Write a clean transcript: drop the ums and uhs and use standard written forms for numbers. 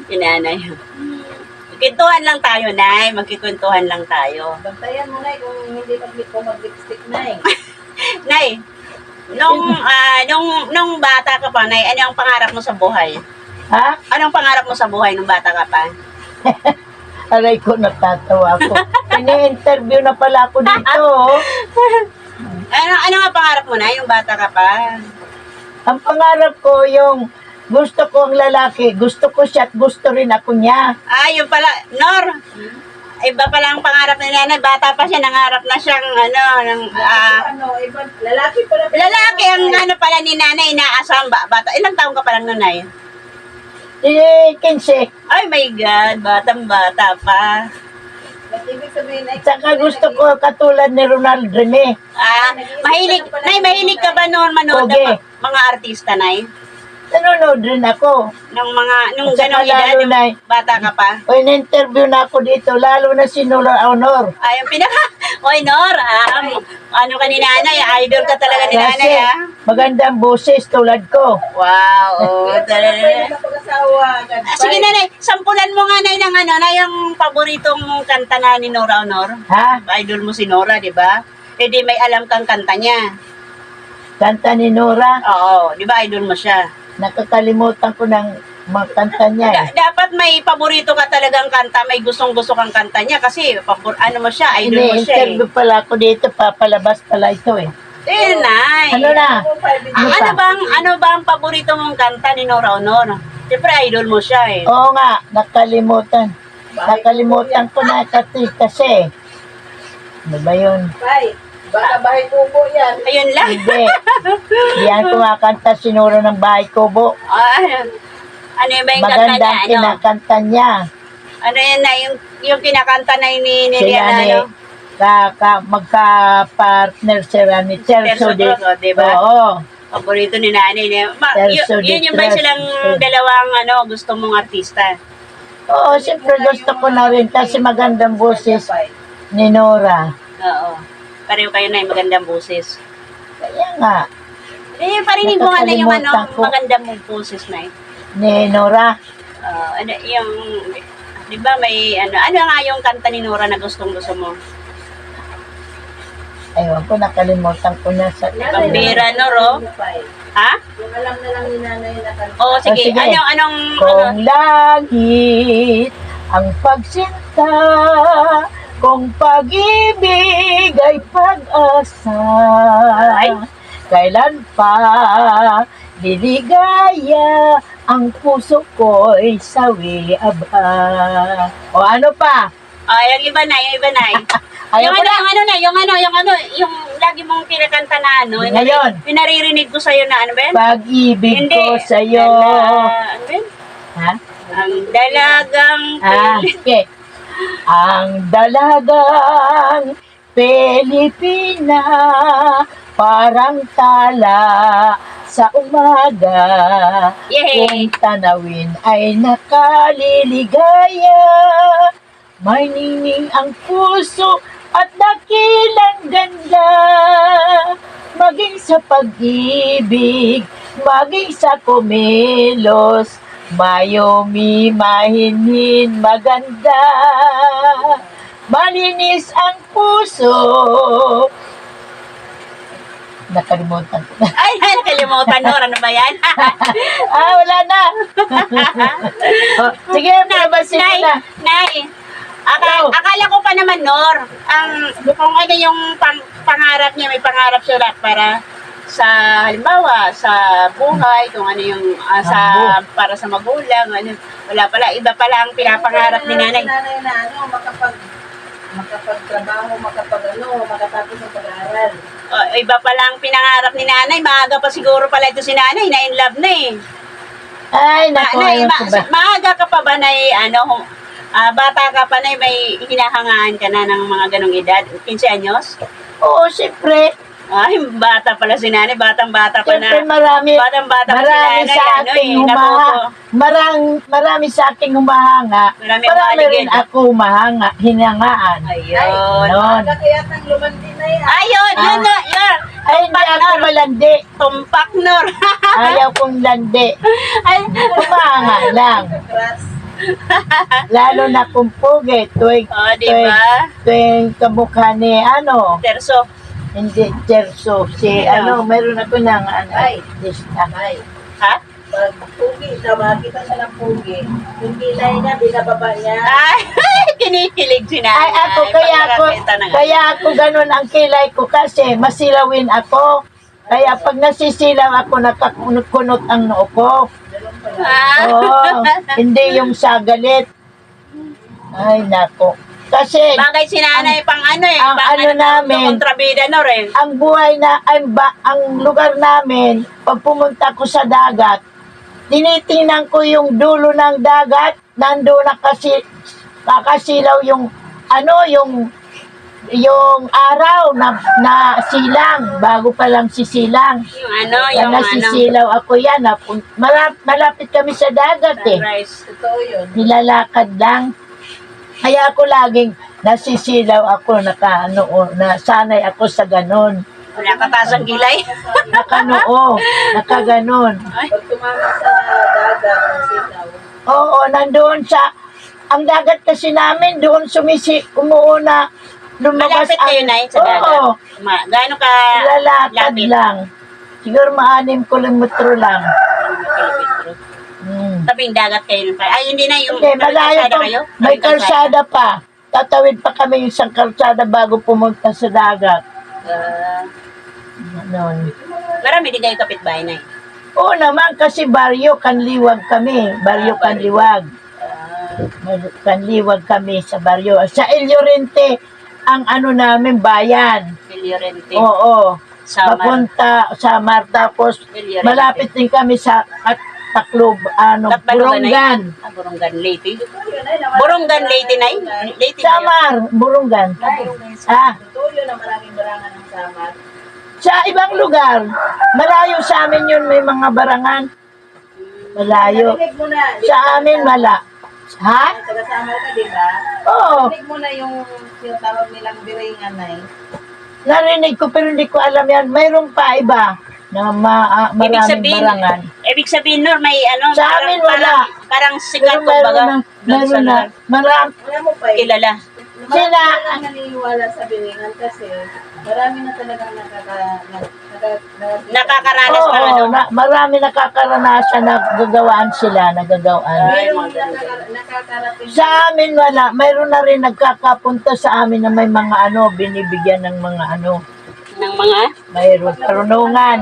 Si nanay. Magkwentuhan lang tayo, Nay. Magkikwentuhan lang tayo. Bantayan mo, Nay, kung hindi mag-lipstick, Nay. Nay, nung bata ka pa, Nay, ano ang pangarap mo sa buhay? Ha? Anong pangarap mo sa buhay nung bata ka pa? Aray ko, natatawa ko. Ini-interview na pala ako dito. Oh. Ano nga pangarap mo, Nay, nung bata ka pa? Ang pangarap ko yung gusto ko ang lalaki, gusto ko siya at gusto rin ako niya. Yun pala, Nor. Iba pala ang pangarap ni nanay. Bata pa siya, nangarap na siyang, Ibang lalaki pala. lalaki ang pala ni nanay, inaasam bata. Ilang taong ka pa lang nun, Nay? 15. Ay, my God, batang-bata pa. Ba't ibig sabihin, Nay? Saka gusto ko katulad ni Ronald Rene. Mahilig ka ba noon manood ng Okay. mga artista, Nay? Nanonood rin ako. Nung At saka gano'ng edad, lalo, yung Nay. bata ka pa? O in-interview na ako dito, lalo na si Nora Honor. Ay, yung Oy, Nor, ano ka ni nanay? Idol ka talaga ni nanay, Kasi magandang boses tulad ko. Wow, talaga. Sa pag-asawa. Sige, nanay, sampulan mo nga, Nay, ng yung paboritong kanta na ni Nora Honor. Ha? Idol mo si Nora, di ba? Eh, di may alam kang kanta niya. Kanta ni Nora. Oo, di ba idol mo siya? Nakakalimutan ko ng mga kanta niya eh. Dapat may paborito ka talagang kanta, may gustong-gusto kang kanta niya kasi ano mo siya, idol mo siya eh. Ini-interview pala ako dito, papalabas pala ito eh. Nay. Ano na? Ano ba ang paborito mong kanta ni Nora Honor? Siyempre, idol mo siya eh. Oo nga, nakalimutan. Nakalimutan ko na kasi. Ano ba yun? Bay, baka bahay kubo yan. Ayun lang. Hindi. Yan kumakanta si Nora ng Bahay Kubo. Ano ba yung kanta Maganda ang niya? kinakanta niya. Ano yun na, yung kinakanta na ni Sila Rihanna, ni, magka-partner sila ni Celso Celso Cruz, di ba? Oo. Paborito ni nanay niya. Celso Yun yung ba Cruz. silang dalawang gusto mong artista? Oo, siyempre gusto ko na rin kasi magandang boses ni Nora. Oo. Pareho kayo na yung magandang boses. Kaya nga, Parinig mo nga na yung Nakakalimutan ko. magandang mong boses na ni Nora. yung, di ba may, ano nga yung kanta ni Nora na gustong-gusto mo? Ayun ko, nakalimutan ko na sa... Pambira, Noro? Ha? Yung alam na lang ni nanay na kanta. Oo, sige. sige. Anong, Kung langit ang pagsinta, kung pag-ibig ay pag-asa, Ay. kailan pa liligaya ang puso ko'y sawi aba. O ano pa? yung iba na. Ayaw ko na. Yung lagi mong kinakanta na Ngayon. Yung naririnig ko sa'yo na ano ba yun? Pag-ibig ko sa'yo. Ano ba yun? Ha? Ang dalagang Sige. Ang dalagang Pilipina, parang tala sa umaga. Yay! Kung tanawin ay nakaliligaya, may ningning ang puso at dakilang ganda. Maging sa pag-ibig, maging sa kumilos, mayumi mahinhin maganda. Malinis ang puso. Nakalimutan ko na. Ay, nakalimutan, Nora. Ano ba yan? Wala na. Sige, pabasin mo na. Nay, akala ko pa naman, Nor, kung ano yung pangarap niya, may pangarap siya para sa, halimbawa, sa buhay, kung ano yung para sa magulang, wala pala, iba pala ang pinapangarap ni nanay. Nanay na makapagtrabaho, makatapos ng pag-aaral. Iba pala ang pinangarap ni nanay, maaga pa siguro pala ito si nanay, na in love na eh. Ay, naku, ayun ko ba? Maaga ka pa ba na bata ka pa na may hinahangaan ka na ng mga ganong edad? 15 anyos? Oo, siyempre. Ay, bata pala si nanay. Batang-bata pa na. Siyempre marami Batang-bata pa si marami nanay. sa Ano akin eh, naboto. marami sa akin humahanga. Marami Marami umaligid. rin ako humahanga, hinangaan. Ayun. Ganon. Kaya nang lumandi na yan. Ayun, yun na, yun. Ay, hindi ako malandi. Tumpak, Nor. Ayaw kong landi. Ay, Humahanga lang. Crush. Lalo na kung pugi. oh, di ba? Tuwing kamukha ni Terso. hindi, Cherso. Si, meron ako ng, lista. Ay, Ha? pag pugi, makita siya ng pugi. Yung kilay niya, binababa niya. Ay, kinikilig si nanay. Ay, ako, Pagkakakita na nga. kaya ako ganun ang kilay ko kasi masilawin ako. Kaya pag nasisilaw ako, nakakunot ang noo ko. Ganun pala. Ah. Oo, hindi yung sa galit. Ay, nako. Kasi, Bagay si nanay pang ano eh. ang pang ano namin, kontrabida, Nor eh. ang buhay ang lugar namin, pag pumunta ko sa dagat, tinitingnan ko yung dulo ng dagat, nandoon nakasilaw yung, yung araw na silang, bago pa lang sisilang. Yung ano, Kaya yung nasisilaw ako yan. Malapit kami sa dagat eh. sunrise. Totoo yun. Nilalakad lang. Kaya ako laging nasisilaw ako, nasanay ako sa ganon. Nakataas ang gilay. Nakaganon. Pag tumama sa dagat, ang silaw. Oo, nandoon ang dagat kasi namin, doon umuuna, lumabas Malapit kayo na sa dagat. Oo, Gaano ka lalakad lapit? lang. Siguro 6 kilometro lang. Kilometro. Tabing dagat kayo nun pa. Ay, hindi na yung Hindi, malayo kalsada pa. kayo? May Tabing kalsada pa. Tatawid pa kami yung isang kalsada bago pumunta sa dagat. Ganon. Marami din kayo kapitbahay na eh. Oo naman, kasi baryo, Kanliwag kami. Baryo, Kanliwag. Kanliwag kami sa baryo. Sa El Llorente, ang namin, bayan. Llorente. Oo. Samar. Papunta sa tapos El Llorente. malapit din kami sa Taclob, Burungan. Burungan, Leyte. Totoo yun ay, na Burungan, Leyte na Leyte na yun. Samar, Burungan. Ah, Totoo yun na maraming barangan ng samar. sa ibang lugar, malayo sa amin yun, may mga barangan. Malayo. Narinig mo na. Sa amin, wala. Ha? Taga-samar ka, di ba? Oo. Narinig mo na yung tinatawag nilang biringan na eh. Narinig ko pero hindi ko alam yan. Mayroon pa iba na maraming barangan. Ibig sabihin, Nor, may ano, Sa amin wala. Parang sikat, Pero mayroon kumbaga, na, doon sa mayroon na. lugar. Alam mo pa eh. Kilala. Sila, Marami na naniniwala sa biringan kasi marami na talagang Nakakaranas na ano. marami nakakaranasan na nagagawaan. Mayroong Ay, mga nakakarating. Sa amin wala. Mayroon na rin nagkakapunta sa amin na may mga binibigyan ng mga Ng mga mayroon karunungan.